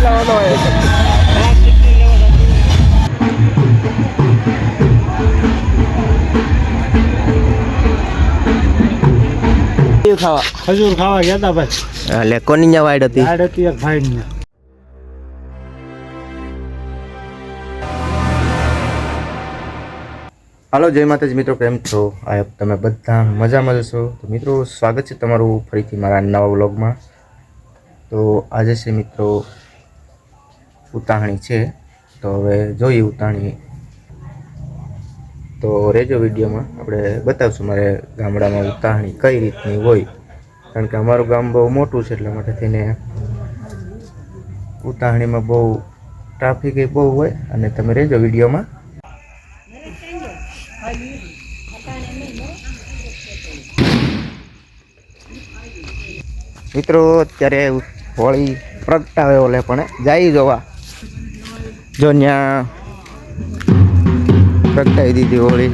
બદલાવાનો હોય. ખજૂર ખાવા ગયા હતા ભાઈ. એટલે કોની ન્યા વાડ હતી? વાડ હતી એક ભાઈ ની. હાલો, જય માતાજી મિત્રો, કેમ છો? આ તમે બધા મજામાં જશો. તો મિત્રો, સ્વાગત છે તમારું ફરીથી મારા નવા વ્લોગમાં. તો આજે છે મિત્રો ઉતાહણી છે, તો હવે જોઈએ ઉતાહણી. તો રેજો વિડીયોમાં, આપણે બતાવશું મારે ગામડામાં ઉતાહણી કઈ રીતની હોય, કારણ કે અમારું ગામ બહુ મોટું છે, એટલા માટે થઈને ઉતાહણીમાં બહુ ટ્રાફિક બહુ હોય. અને તમે રેજો વિડીયોમાં. મિત્રો અત્યારે હોળી પ્રગટાવે ઓલે પણ જાય જોવા, જો ત્યાં પ્રગટાવી દીધી હોળી.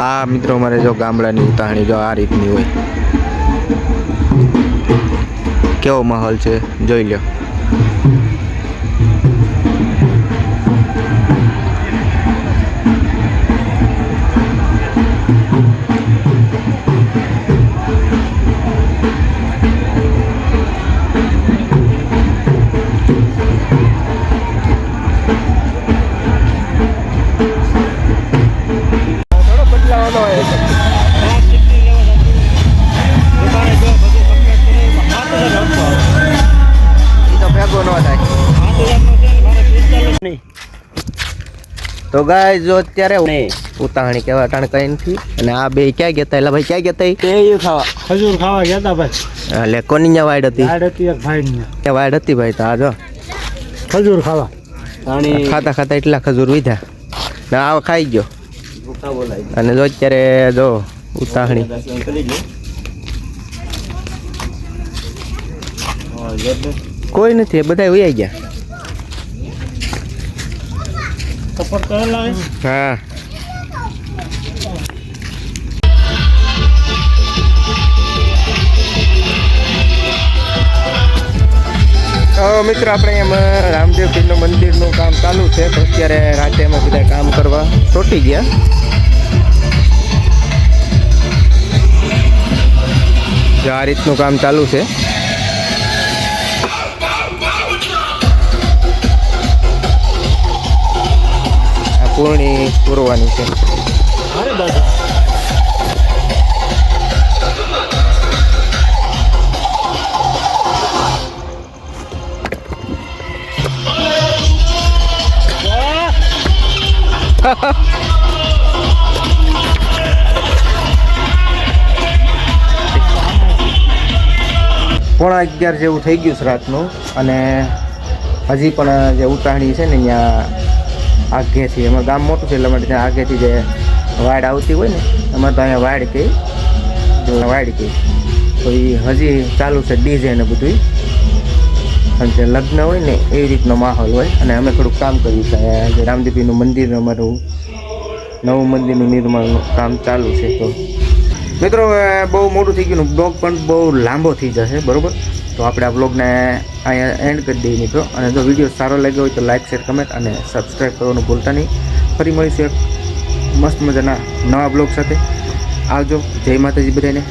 આ મિત્રો મારે જો ગામડાની ઉતાહણી જો આ રીતની હોય, કેવો માહોલ છે જોઈ લ્યો. તો ગાય જો અત્યારે ઉતાહણી કેવા ટાણ કઈ નથી. અને આ બે ક્યાં ગયા હતા? એટલે ભાઈ ક્યાં ગયા હતા? ખજૂર ખાવા ગયા હતા ભાઈ. એટલે કોની ન્યા વાડ હતી? વાડ હતી એક ભાઈ ની. વાડ હતી ભાઈ. તો આ જો ખજૂર ખાવા ખાતા ખાતા એટલા ખજૂર વીધા ને આ ખાઈ ગયો. અને જો અત્યારે જો ઉતાહણી કોઈ નથી, બધા ઉઈ ગયા. હા, મિત્રો આપણે એમાં રામદેવપીરનું મંદિરનું કામ ચાલુ છે, તો અત્યારે રાતે એમાં બધા કામ કરવા છોટી ગયા. જો આ રીતનું કામ ચાલુ છે. આ પૂર્ણી પૂરવાની છે. પોણા 11 જેવું થઈ ગયું છે રાતનું. અને હજી પણ જે ઉતાહણી છે ને ત્યાં આગેથી, એમાં ગામ મોટું છે એટલા માટે ત્યાં આગેથી જે વાડ આવતી હોય ને, એમાં તો અહીંયા વાડ કહી, વાડ કહી. તો એ હજી ચાલુ છે ડીજે ને બધું. અને જે લગ્ન હોય ને એવી રીતનો માહોલ હોય. અને અમે થોડુંક કામ કર્યું છે. જે રામદેવપીરનું મંદિર, અમારું નવું મંદિરનું નિર્માણનું કામ ચાલુ છે. તો મિત્રો બહુ મોટું થઈ ગયું, બ્લોગ પણ બહુ લાંબો થઈ જશે, બરાબર? તો આપણે આ બ્લોગને અહીંયા એન્ડ કરી દઈએ મિત્રો. અને જો વિડીયો સારો લાગ્યો હોય તો લાઇક, શેર, કમેન્ટ અને સબસ્ક્રાઈબ કરવાનું ભૂલતા નહીં. ફરી મળીશું એક મસ્ત મજાના નવા બ્લોગ સાથે. આવજો. જય માતાજી બધાને.